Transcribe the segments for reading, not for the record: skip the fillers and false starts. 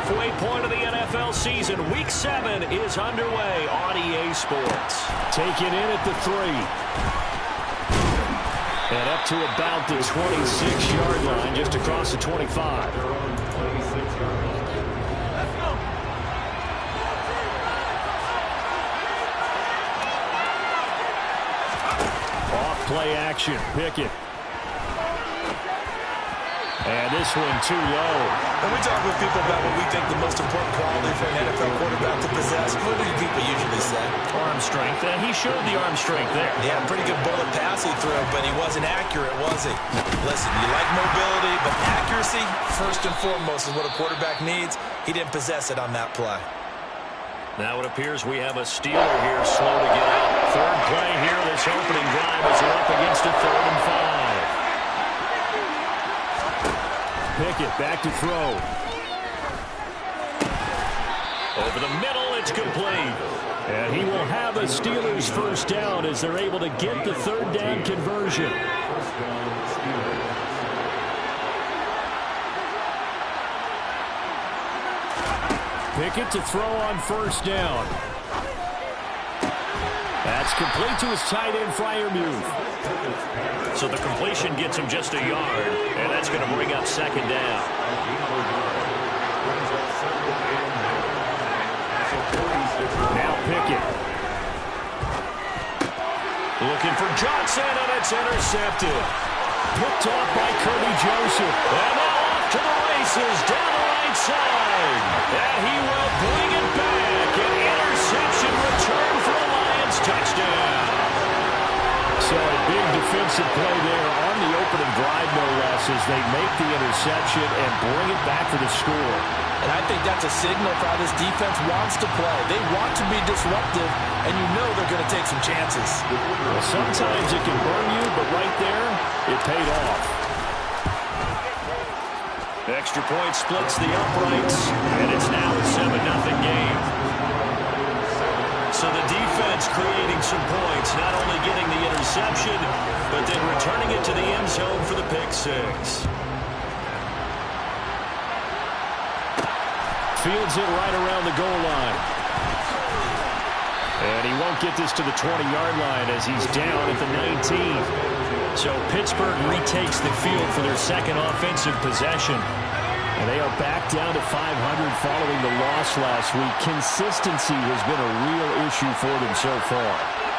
halfway point of the NFL season. Week 7 is underway on EA Sports. Taken in at the 3. And up to about the 26-yard line, just across the 25. Off play action, Pickett. And this one too low. When we talk with people about what we think the most important quality for an NFL quarterback to possess, what do people usually say? Arm strength. And he showed the arm strength there. Yeah, pretty good bullet pass he threw, but he wasn't accurate, was he? Listen, you like mobility, but accuracy, first and foremost, is what a quarterback needs. He didn't possess it on that play. Now it appears we have a Steeler here slow to get out. Third play here, this opening drive as they're up against a 3rd and 5. Pickett back to throw. Over the middle, it's complete. And he will have a Steelers first down as they're able to get the 3rd down conversion. Pickett to throw on first down. That's complete to his tight end, Freiermuth. So the completion gets him just a yard, and that's going to bring up 2nd down. Now Pickett. Looking for Johnson, and it's intercepted. Picked off by Kirby Joseph. And now off to the races down the right side. And he will bring it back. An interception return for a Lions touchdown. So a big defensive play there on the opening drive, no less, as they make the interception and bring it back for the score. And I think that's a signal for how this defense wants to play. They want to be disruptive, and you know they're going to take some chances. Well, sometimes it can burn you, but right there, it paid off. Extra point splits the uprights, and it's now a 7-0 game. So the defense creating some points, not only getting the interception, but then returning it to the end zone for the pick 6. Fields it right around the goal line. And he won't get this to the 20-yard line as he's down at the 19. So Pittsburgh retakes the field for their second offensive possession. And they are back down to 500 following the loss last week. Consistency has been a real issue for them so far.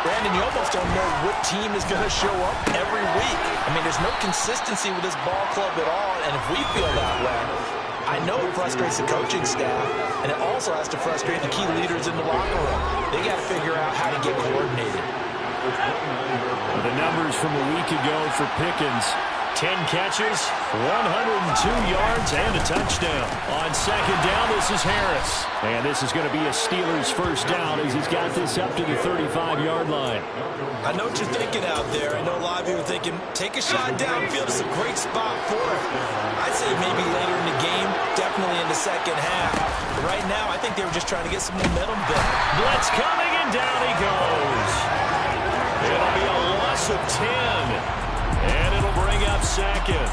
Brandon, you almost don't know what team is going to show up every week. I mean, there's no consistency with this ball club at all, and if we feel that way, I know it frustrates the coaching staff, and it also has to frustrate the key leaders in the locker room. They got to figure out how to get coordinated. The numbers from a week ago for Pickens: 10 catches, 102 yards, and a touchdown. On second down, this is Harris. And this is going to be a Steelers first down as he's got this up to the 35-yard line. I know what you're thinking out there. I know a lot of you are thinking, take a shot downfield. It's a great spot for it. I'd say maybe later in the game, definitely in the second half. But right now, I think they were just trying to get some momentum built. Blitz coming, and down he goes. It'll be a loss of 10. And it'll bring up 2nd.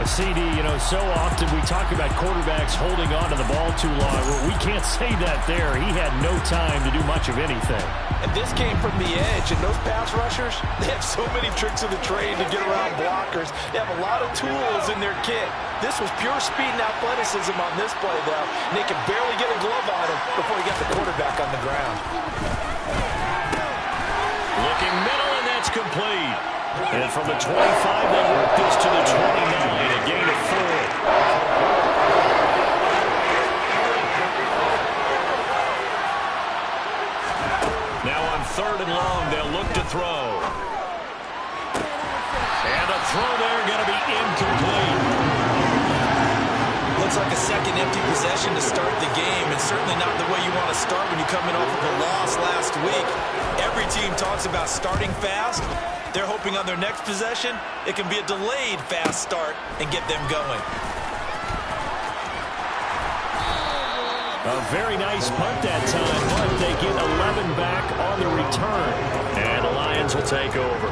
CD, you know, so often we talk about quarterbacks holding on to the ball too long. Well, we can't say that there. He had no time to do much of anything. And this came from the edge, and those pass rushers, they have so many tricks of the trade to get around blockers. They have a lot of tools in their kit. This was pure speed and athleticism on this play, though. And they could barely get a glove on him before he got the quarterback on the ground. Looking middle, and that's complete. And from the 25, they work this to the 29, a gain of 4. Now on 3rd and long, they'll look to throw. And a throw there going to be incomplete. Looks like a second empty possession to start the game, and certainly not the way you want to start when you're coming off of a loss last week. Every team talks about starting fast. They're hoping on their next possession, it can be a delayed fast start and get them going. A very nice punt that time, but they get 11 back on the return. And the Lions will take over.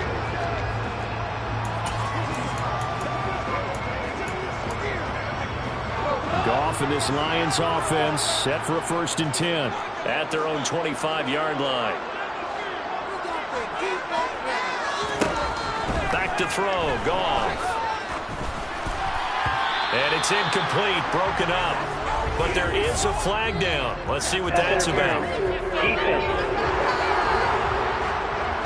Goff and this Lions offense set for a 1st and 10 at their own 25-yard line. Back to throw, Goff. And it's incomplete, broken up. But there is a flag down. Let's see what that's about.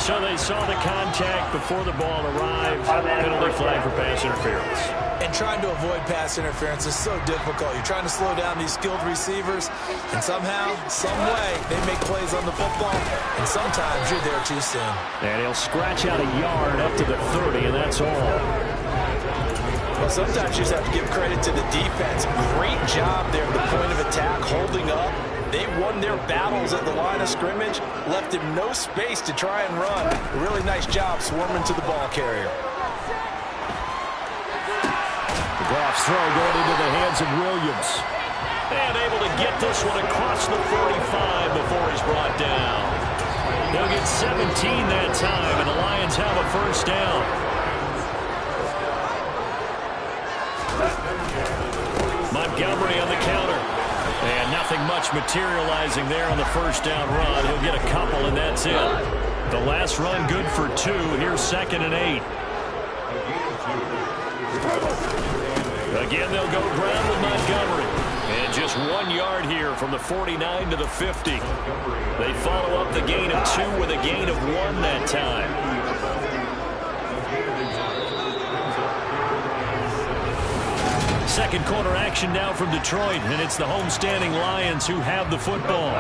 So they saw the contact before the ball arrived. Penalty flag for pass interference. And trying to avoid pass interference is so difficult. You're trying to slow down these skilled receivers, and somehow, some way, they make plays on the football, and sometimes you're there too soon. And he'll scratch out a yard up to the 30, and that's all. Well, sometimes you just have to give credit to the defense. Great job there at the point of attack, holding up. They won their battles at the line of scrimmage, left him no space to try and run. A really nice job swarming to the ball carrier. Goff's throw going into the hands of Williams. And able to get this one across the 45 before he's brought down. They'll get 17 that time, and the Lions have a 1st down. Montgomery on the counter. And nothing much materializing there on the 1st down run. He'll get a couple, and that's it. The last run good for 2. Here's 2nd and 8. Again, they'll go ground with Montgomery. And just 1 yard here from the 49 to the 50. They follow up the gain of 2 with a gain of 1 that time. Second quarter action now from Detroit, and it's the homestanding Lions who have the football.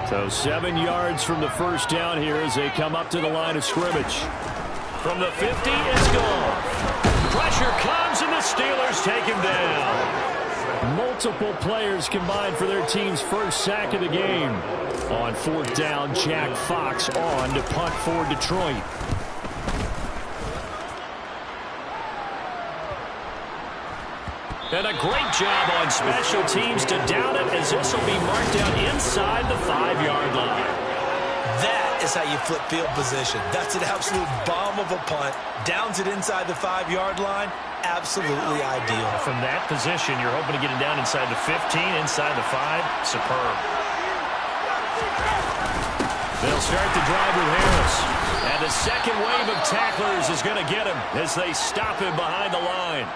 So 7 yards from the 1st down here as they come up to the line of scrimmage. From the 50, it's gone. Pressure comes, and the Steelers take him down. Multiple players combined for their team's 1st sack of the game. On 4th down, Jack Fox on to punt for Detroit. And a great job on special teams to down it, as this will be marked down inside the 5-yard line. That is how you flip field position. That's an absolute bomb of a punt. Downs it inside the 5-yard line. Absolutely ideal. From that position, you're hoping to get it down inside the 15, inside the 5. Superb. They'll start the drive with Harris. And the second wave of tacklers is going to get him as they stop him behind the line.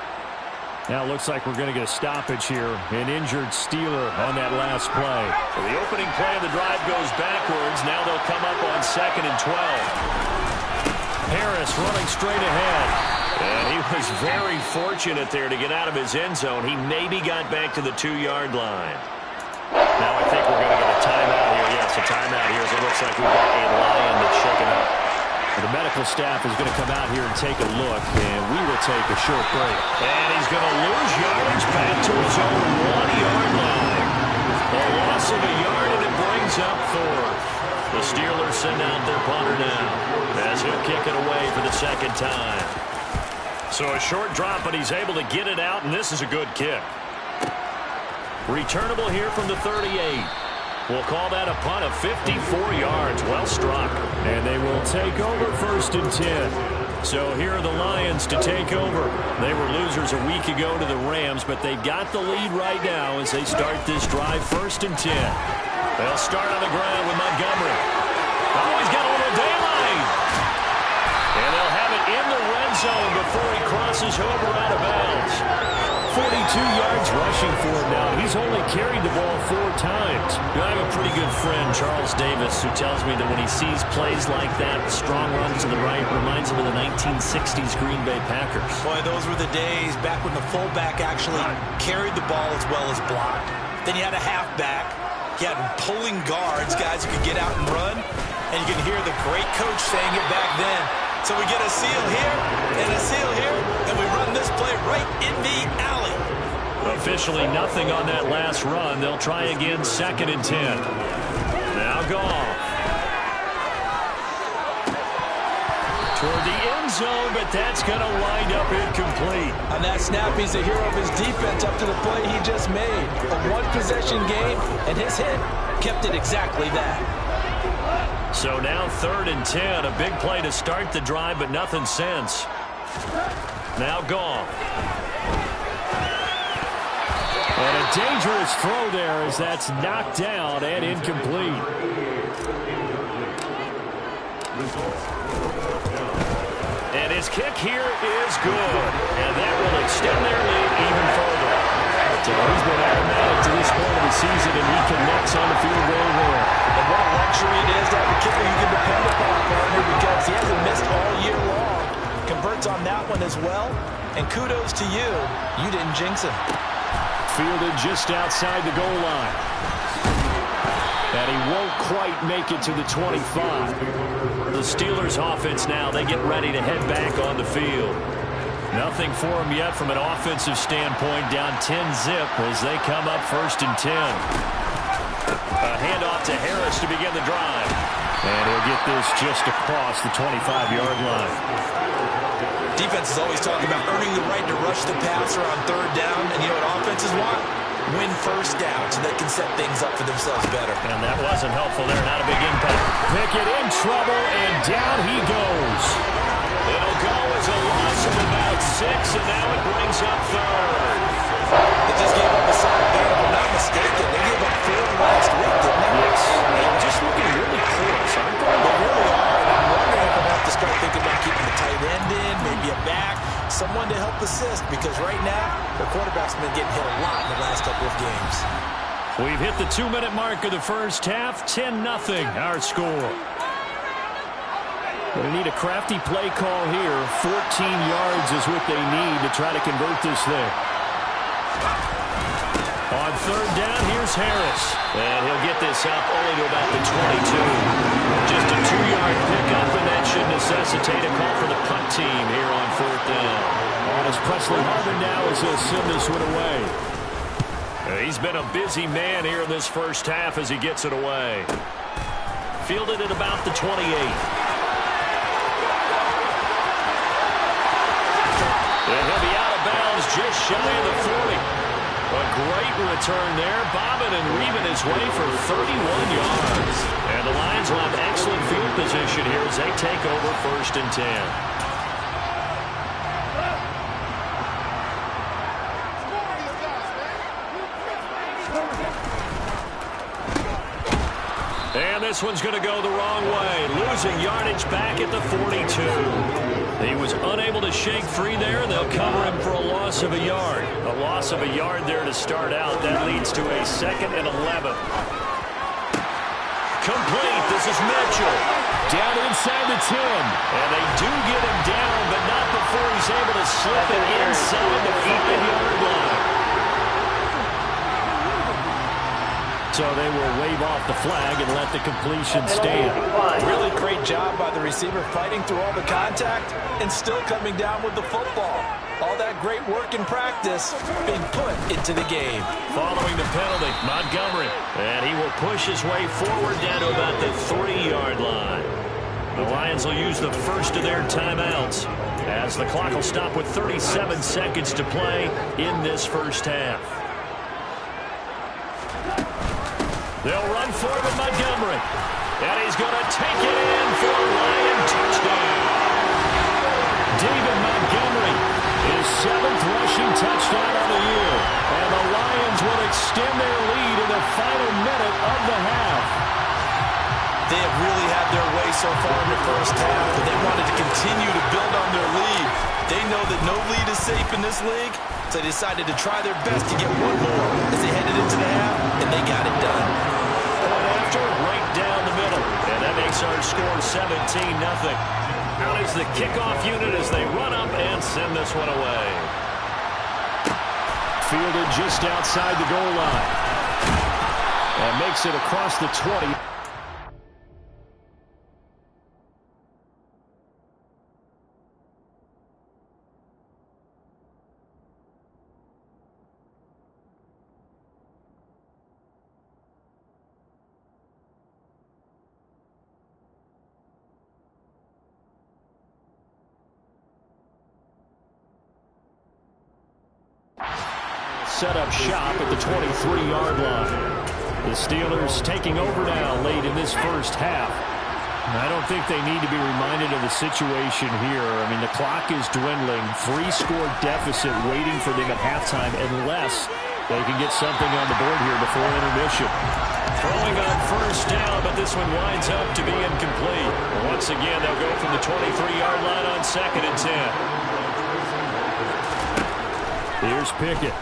Now it looks like we're going to get a stoppage here. An injured Steeler on that last play. So the opening play of the drive goes backwards. Now they'll come up on 2nd and 12. Harris running straight ahead. And he was very fortunate there to get out of his end zone. He maybe got back to the 2-yard line. Now I think we're going to get a timeout here. Yes, a timeout here. So it looks like we've got a Lion that's shaken up. The medical staff is going to come out here and take a look, and we will take a short break. And he's going to lose yardage back to his own 1-yard line. A loss of a yard, and it brings up 4th. The Steelers send out their punter now, as he'll kick it away for the 2nd time. So a short drop, but he's able to get it out, and this is a good kick. Returnable here from the 38. We'll call that a punt of 54 yards. Well struck. And they will take over 1st and 10. So here are the Lions to take over. They were losers a week ago to the Rams, but they've got the lead right now as they start this drive 1st and 10. They'll start on the ground with Montgomery. Oh, he's got a little daylight. And they'll have it in the red zone before he crosses over out of bounds. 42 yards rushing for him now. He's only carried the ball 4 times. I have a pretty good friend, Charles Davis, who tells me that when he sees plays like that, strong runs to the right, reminds him of the 1960s Green Bay Packers. Boy, those were the days back when the fullback actually carried the ball as well as blocked. Then you had a halfback. You had pulling guards, guys who could get out and run. And you can hear the great coach saying it back then. So we get a seal here and a seal here, and we run this play right in the alley. Officially nothing on that last run. They'll try again 2nd and 10. Now Goff. Toward the end zone, but that's going to wind up incomplete. On that snap, he's a hero of his defense up to the play he just made. A one-possession game, and his hit kept it exactly that. So now 3rd and 10. A big play to start the drive, but nothing since. Now Goff. And a dangerous throw there as that's knocked down and incomplete. And his kick here is good. And that will extend their lead even further. So he's been automatic to this point of the season, and he connects on the field goal there. And what a luxury it is to have a kicker you can depend upon, partner, because he hasn't missed all year long. Converts on that one as well. And kudos to you. You didn't jinx him. Fielded just outside the goal line. And he won't quite make it to the 25. The Steelers offense now, they get ready to head back on the field. Nothing for them yet from an offensive standpoint, down 10-zip as they come up 1st and 10. A handoff to Harris to begin the drive. And he'll get this just across the 25-yard line. Defense is always talking about earning the right to rush the passer on 3rd down. And you know what offenses want? Win 1st down so they can set things up for themselves better. And that wasn't helpful there. Not a big impact. Pickett in trouble, and down he goes. It'll go as a loss of about 6, and now it brings up 3rd. They just gave up a solid game, if I'm not mistaken. They gave up 4 last week, didn't they? Yes. They're just looking really close, aren't they? They really are, and I'm wondering if I'm have to start thinking about keeping the tight end in, maybe a back, someone to help assist, because right now, their quarterback's been getting hit a lot in the last couple of games. We've hit the 2-minute mark of the first half. 10-0 our score. Going to need a crafty play call here. 14 yards is what they need to try to convert this thing. On 3rd down, here's Harris. And he'll get this up only to about the 22. Just a 2-yard pickup, and that should necessitate a call for the punt team here on 4th down. On is Presley Harvin now as he'll send this one away. He's been a busy man here in this first half as he gets it away. Fielded at about the 28. And he'll be out of bounds just shy of the 40. A great return there, bobbing and weaving his way for 31 yards. And the Lions will have excellent field position here as they take over 1st and 10. And this one's going to go the wrong way, losing yardage back at the 42. He was unable to shake free there, and they'll cover him for a loss of a yard. A loss of a yard there to start out. That leads to a 2nd and 11. Complete. This is Mitchell. Down inside the 10. And they do get him down, but not before he's able to slip it inside the 5-yard line. So they will wave off the flag and let the completion stand. Really great job by the receiver fighting through all the contact and still coming down with the football. All that great work in practice being put into the game. Following the penalty, Montgomery. And he will push his way forward down to about the 3-yard line. The Lions will use the first of their timeouts as the clock will stop with 37 seconds to play in this first half. They'll run for it with Montgomery. And he's going to take it in for a Lion touchdown. David Montgomery, his 7th rushing touchdown of the year. And the Lions will extend their lead in the final minute of the half. They have really had their way so far in the first half, but they wanted to continue to build on their lead. They know that no lead is safe in this league, so they decided to try their best to get one more as they headed into the half, and they got it done. One after, right down the middle. And that makes our score 17-0. Out is the kickoff unit as they run up and send this one away. Fielded just outside the goal line. And makes it across the 20. Set up shop at the 23-yard line. The Steelers taking over now late in this first half. I don't think they need to be reminded of the situation here. I mean, the clock is dwindling. 3-score deficit waiting for them at halftime unless They can get something on the board here before intermission. Throwing on first down, but this one winds up to be incomplete. Once again, they'll go from the 23-yard line on 2nd and 10. Here's Pickett.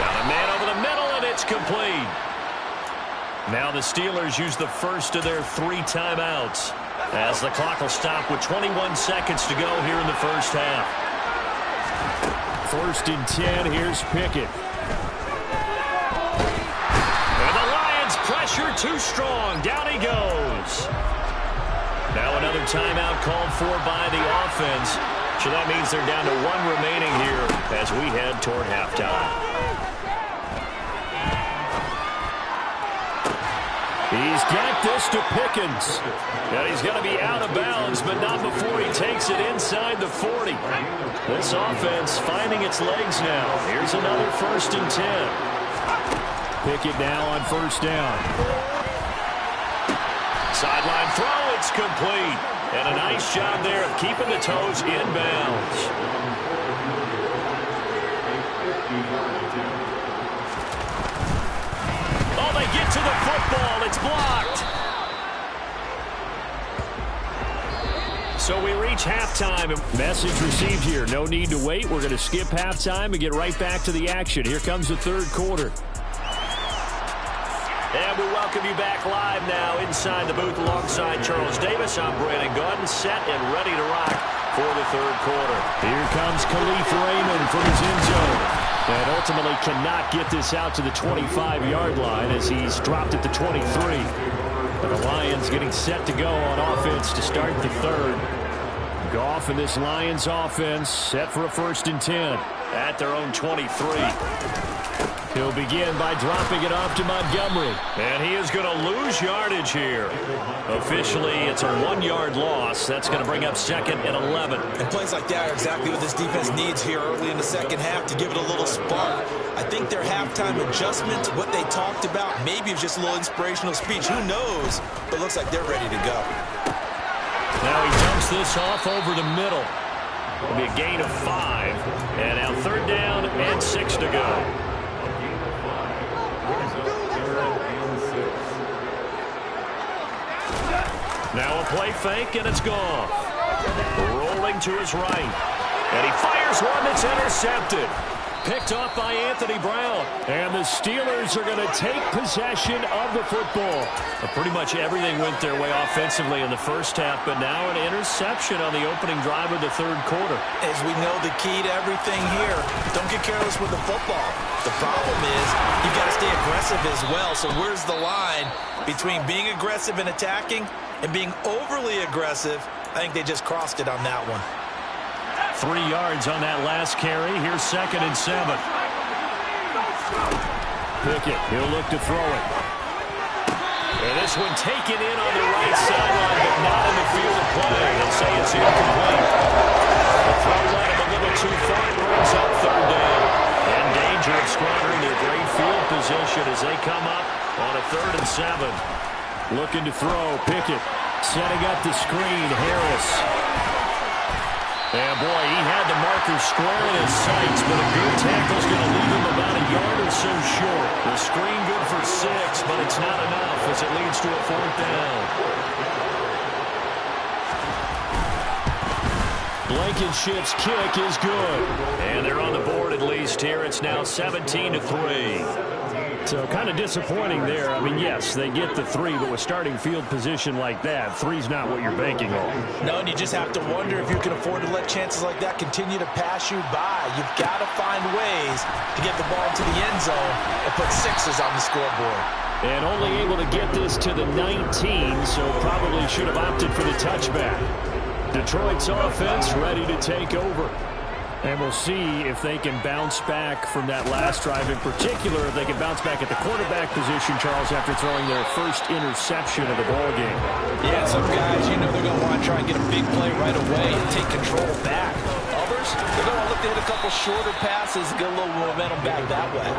Got a man over the middle, and it's complete. Now the Steelers use the first of their 3 timeouts as the clock will stop with 21 seconds to go here in the first half. 1st and 10, here's Pickett. And the Lions pressure too strong. Down he goes. Now another timeout called for by the offense. So that means they're down to 1 remaining here as we head toward halftime. He's got this to Pickens. And he's going to be out of bounds, but not before he takes it inside the 40. This offense finding its legs now. Here's another 1st and 10. Pickett now on 1st down. Sideline throw, it's complete. And a nice job there of keeping the toes in bounds. Oh, they get to the football. It's blocked. So we reach halftime. Message received here. No need to wait. We're going to skip halftime and get right back to the action. Here comes the 3rd quarter. And we welcome you back live now inside the booth alongside Charles Davis. I'm Brandon Gaudin, set and ready to rock for the 3rd quarter. Here comes Khalif Raymond from his end zone. And ultimately cannot get this out to the 25-yard line as he's dropped at the 23. But the Lions getting set to go on offense to start the 3rd. Goff and this Lions offense set for a 1st and 10. At their own 23. He'll begin by dropping it off to Montgomery. And he is going to lose yardage here. Officially, it's a 1-yard loss. That's going to bring up 2nd and 11. And plays like that are exactly what this defense needs here early in the second half to give it a little spark. I think their halftime adjustment, what they talked about, maybe it was just a little inspirational speech. Who knows? But it looks like they're ready to go. Now he dumps this off over the middle. It'll be a gain of 5. And now 3rd down and 6 to go. Now a play fake, and it's gone. Rolling to his right. And he fires one that's intercepted. Picked off by Anthony Brown. And the Steelers are going to take possession of the football. Pretty much everything went their way offensively in the first half, but now an interception on the opening drive of the 3rd quarter. As we know, the key to everything here, don't get careless with the football. The problem is you've got to stay aggressive as well. So where's the line between being aggressive and attacking and being overly aggressive? I think they just crossed it on that one. 3 yards on that last carry. Here's 2nd and 7. Pickett, he'll look to throw it. And this one taken in on the right sideline, but not in the field of play. They'll say it's incomplete. The throw led him a little too far. It brings up 3rd down. In danger of squandering their great field position as they come up on a 3rd and 7. Looking to throw. Pickett setting up the screen. Harris. And, boy, he had the marker square in his sights, but a good tackle's going to leave him about a yard or so short. The screen good for 6, but it's not enough as it leads to a 4th down. Blankenship's kick is good. And they're on the board at least here. It's now 17-3. So kind of disappointing there. I mean, yes, they get the 3, but with starting field position like that, 3's not what you're banking on. No, and you just have to wonder if you can afford to let chances like that continue to pass you by. You've got to find ways to get the ball to the end zone and put 6s on the scoreboard. And only able to get this to the 19, so probably should have opted for the touchback. Detroit's offense ready to take over. And we'll see if they can bounce back from that last drive. In particular, if they can bounce back at the quarterback position, Charles, after throwing their first interception of the ballgame. Yeah, some guys, you know they're going to want to try and get a big play right away and take control back. Others, they're going to look to hit a couple shorter passes and get a little momentum back that way.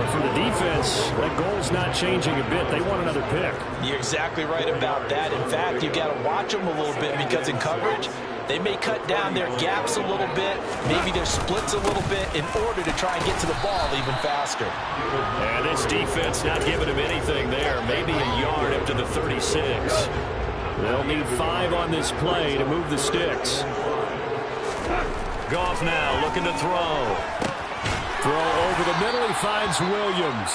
But for the defense, that goal's not changing a bit. They want another pick. You're exactly right about that. In fact, you've got to watch them a little bit because in coverage, They may cut down their gaps a little bit, maybe their splits a little bit in order to try and get to the ball even faster. And this defense not giving him anything there. Maybe a yard up to the 36. They'll need 5 on this play to move the sticks. Goff now looking to throw. Throw over the middle. He finds Williams.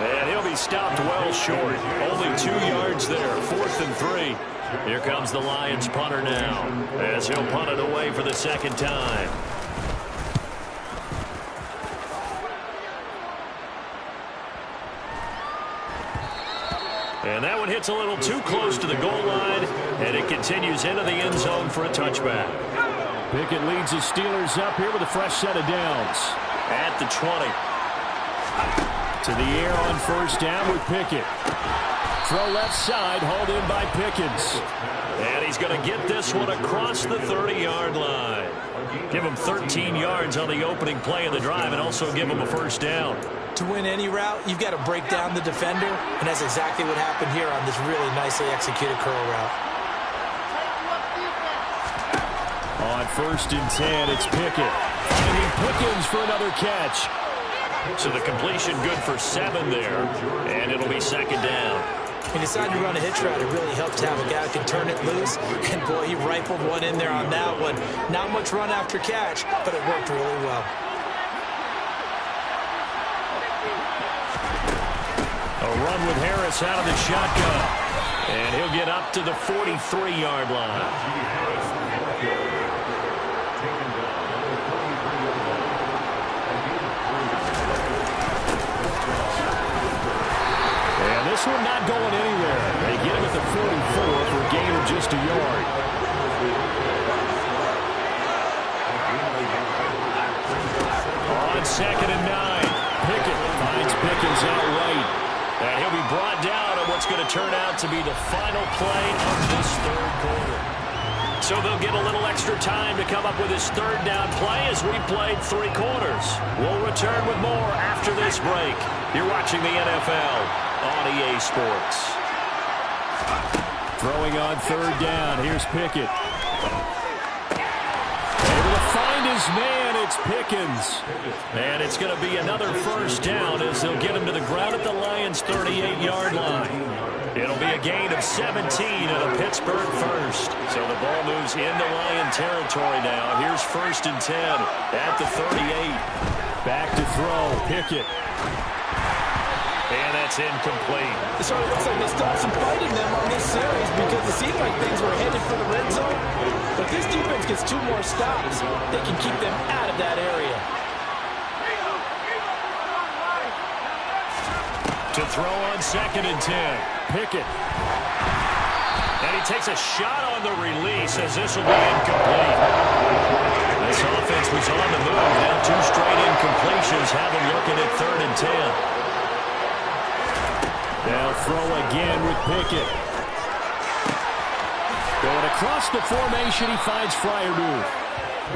And he'll be stopped well short. Only 2 yards there. 4th and 3. Here comes the Lions punter now, as he'll punt it away for the second time. And that one hits a little too close to the goal line, and it continues into the end zone for a touchback. Pickett leads the Steelers up here with a fresh set of downs. At the 20. To the air on first down with Pickett. Throw left side, hauled in by Pickens. And he's going to get this one across the 30-yard line. Give him 13 yards on the opening play of the drive and also give him a first down. To win any route, you've got to break down the defender, and that's exactly what happened here on this really nicely executed curl route. On first and 10, it's Pickett. Finding Pickens for another catch. So the completion good for 7 there, and it'll be second down. He decided to run a hitch route. It really helped to have a guy who can turn it loose. And, boy, he rifled one in there on that one. Not much run after catch, but it worked really well. A run with Harris out of the shotgun. And he'll get up to the 43-yard line. This one not going anywhere. They get him at the 44 for a gain of just a yard. On second and 9. Pickett finds Pickens out right. And he'll be brought down on what's going to turn out to be the final play of this third quarter. So they'll get a little extra time to come up with his third down play as we played 3 quarters. We'll return with more after this break. You're watching the NFL on EA Sports. Throwing on third down. Here's Pickett. Able to find his man. It's Pickens. And it's going to be another first down as they'll get him to the ground at the Lions' 38-yard line. It'll be a gain of 17 and a Pittsburgh first. So the ball moves into Lion territory now. Here's first and 10 at the 38. Back to throw. Pickett. And that's incomplete. So it looks like they still have some fight in them on this series because it seemed like things were headed for the red zone. But if this defense gets 2 more stops, they can keep them out of that area. To throw on second and 10. Pickett. And he takes a shot on the release as this will be incomplete. This offense was on the move. Now 2 straight incompletions have him looking at third and 10. They'll throw again with Pickett. Going across the formation, he finds Freiermuth.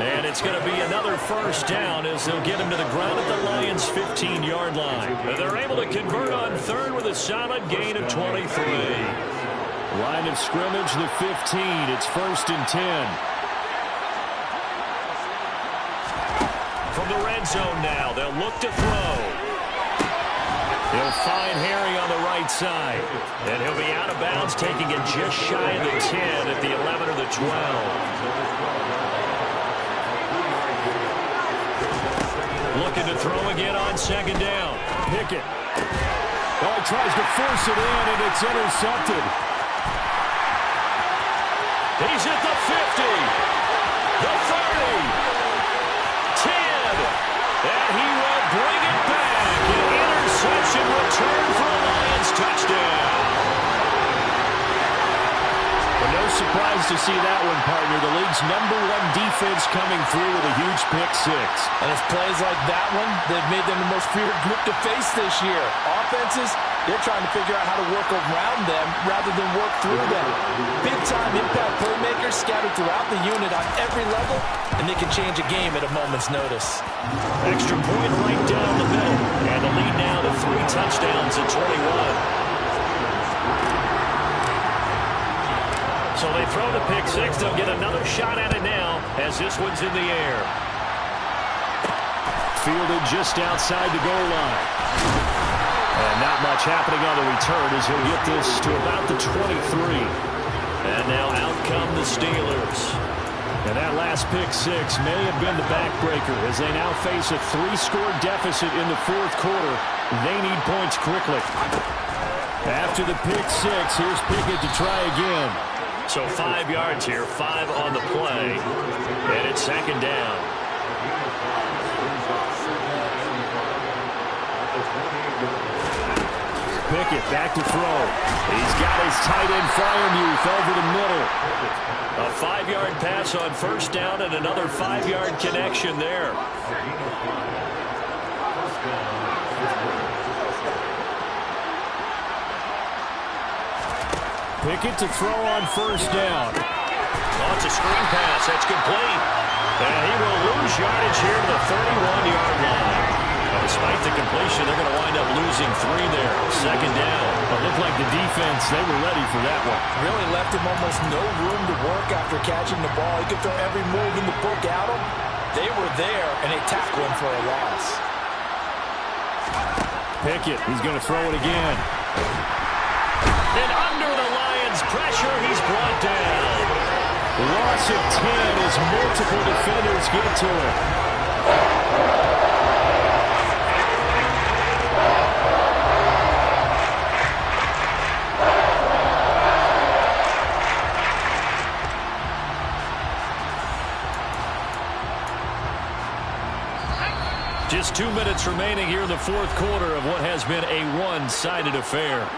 And it's going to be another first down as they'll get him to the ground at the Lions' 15-yard line. And they're able to convert on third with a solid gain of 23. Line of scrimmage, the 15. It's first and 10. From the red zone now, they'll look to throw. He'll find Harry on the right side. And he'll be out of bounds, taking it just shy of the 10 at the 11 or the 12. Looking to throw again on second down. Pickett. Oh, he tries to force it in, and it's intercepted. He's at the 50. The 30. 10. And he will bring it back. Interception return for a Lions touchdown. But no surprise to see that one, partner. The league's #1 defense coming through with a huge pick-6. And it's plays like that one that have made them the most feared group to face this year. Offenses, they're trying to figure out how to work around them rather than work through them. Big-time impact playmakers scattered throughout the unit on every level, and they can change a game at a moment's notice. Extra point right down the middle. And the lead now to 3 touchdowns at 21. So they throw the pick six. They'll get another shot at it now as this one's in the air. Fielded just outside the goal line. And not much happening on the return as he'll get this to about the 23. And now out come the Steelers. And that last pick six may have been the backbreaker as they now face a 3-score deficit in the fourth quarter. They need points quickly. After the pick six, here's Pickett to try again. So 5 yards here, 5 on the play. And it's second down. Pickett back to throw. He's got his tight end Freiermuth over the middle. A 5-yard pass on first down and another 5-yard connection there. Pickett to throw on first down. Oh, it's a screen pass. That's complete. And he will lose yardage here to the 31-yard line. Despite the completion, they're going to wind up losing 3 there. Second down. It looked like the defense, they were ready for that one. Really left him almost no room to work after catching the ball. He could throw every move in the book at him. They were there, and they tackled him for a loss. Pickett, he's going to throw it again. And under the Lions' pressure, he's brought down. Loss of 10 as multiple defenders get to it. Just 2 minutes remaining here in the fourth quarter of what has been a one-sided affair.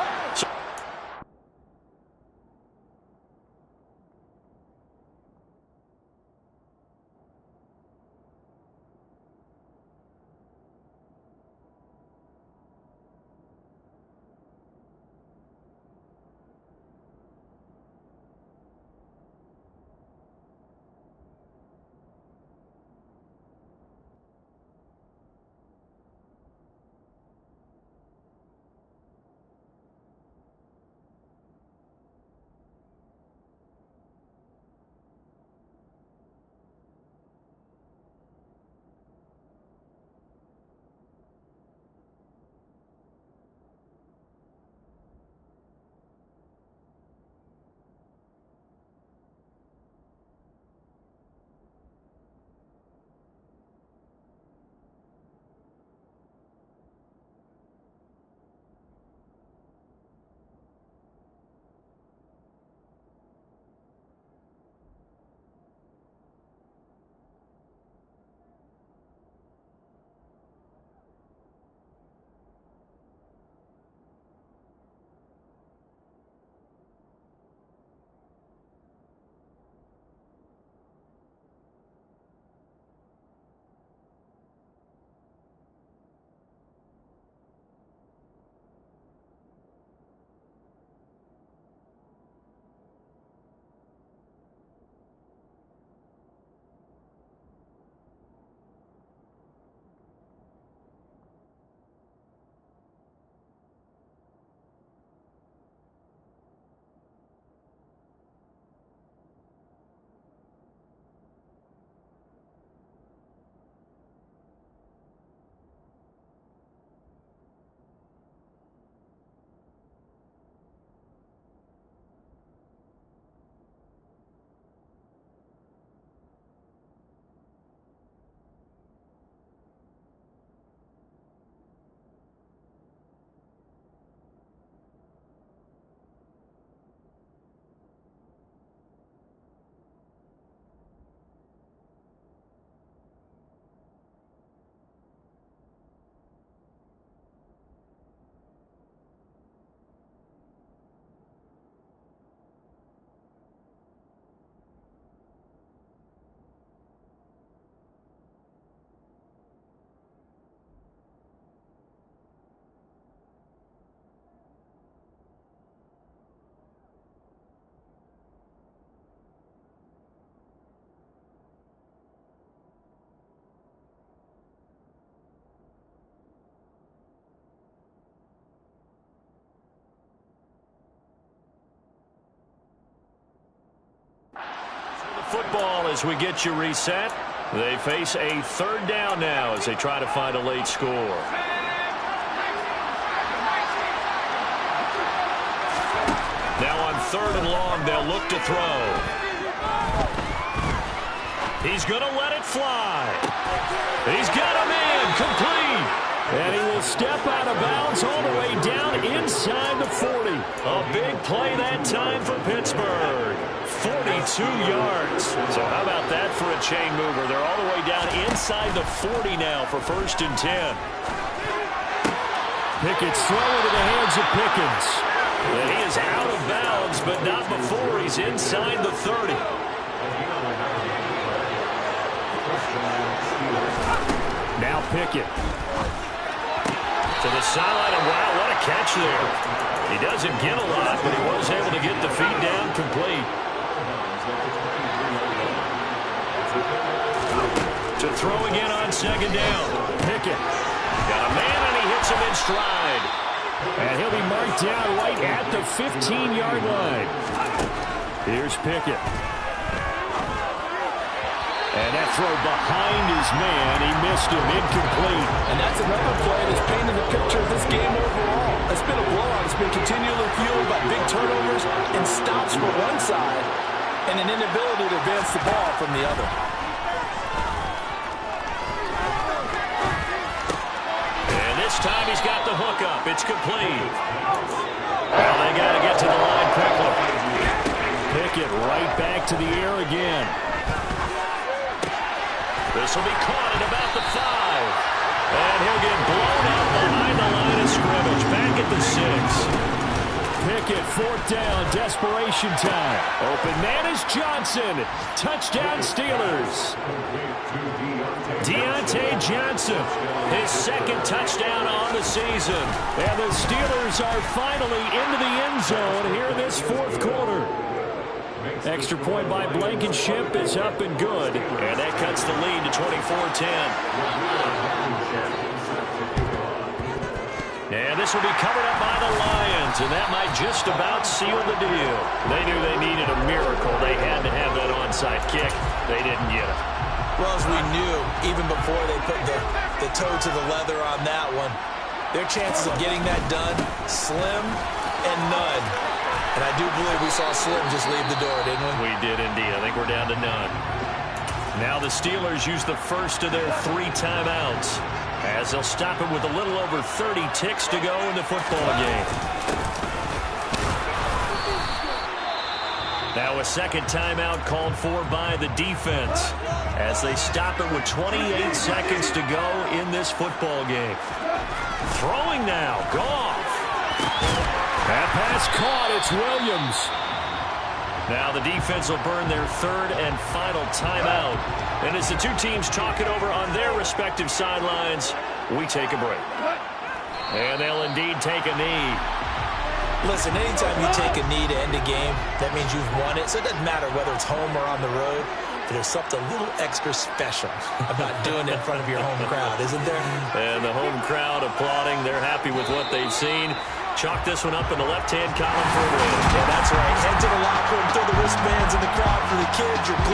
football as we get you reset. They face a third down now as they try to find a late score. Now on 3rd and long, they'll look to throw. He's going to let it fly. He's got a man complete. And he will step out of bounds all the way down inside the 40. A big play that time for Pittsburgh. 42 yards. So how about that for a chain mover? They're all the way down inside the 40 now for 1st and 10. Pickett's throwing to the hands of Pickens. And he is out of bounds, but not before he's inside the 30. Now Pickett. To the sideline, and wow, what a catch there. He doesn't get a lot, but he was able to get the feet down complete. To throw again on 2nd down. Pickett. Got a man, and he hits him in stride. And he'll be marked down right at the 15-yard line. Here's Pickett. And that throw behind his man, he missed him, incomplete. And that's another play that's painted the picture of this game overall. It's been a blowout. It's been continually fueled by big turnovers and stops for one side and an inability to advance the ball from the other. And this time he's got the hook up. It's complete. Well, they got to get to the line quickly. Pickett right back to the air again. This will be caught at about the 5. And he'll get blown out behind the line of scrimmage. Back at the 6. Pickett, 4th down, desperation time. Open man is Johnson. Touchdown Steelers. Deontay Johnson, his 2nd touchdown on the season. And the Steelers are finally into the end zone here in this 4th quarter. Extra point by Blankenship is up and good. And that cuts the lead to 24-10. And this will be covered up by the Lions, and that might just about seal the deal. They knew they needed a miracle. They had to have that onside kick. They didn't get it. Well, as we knew, even before they put the toe to the leather on that one, their chances of getting that done, slim and none. And I do believe we saw Slim just leave the door, didn't we? We did indeed. I think we're down to none. Now the Steelers use the first of their 3 timeouts as they'll stop it with a little over 30 ticks to go in the football game. Now a 2nd timeout called for by the defense as they stop it with 28 seconds to go in this football game. Throwing now, Goff. That pass caught. It's Williams. Now the defense will burn their 3rd and final timeout. And as the two teams talk it over on their respective sidelines, we take a break. And they'll indeed take a knee. Listen, anytime you take a knee to end a game, that means you've won it. So it doesn't matter whether it's home or on the road. But there's something a little extra special about doing it in front of your home crowd, isn't there? And the home crowd applauding. They're happy with what they've seen. Chalk this one up in the left-hand column for a win. Yeah, that's right. Head to the locker room, throw the wristbands in the crowd for the kids.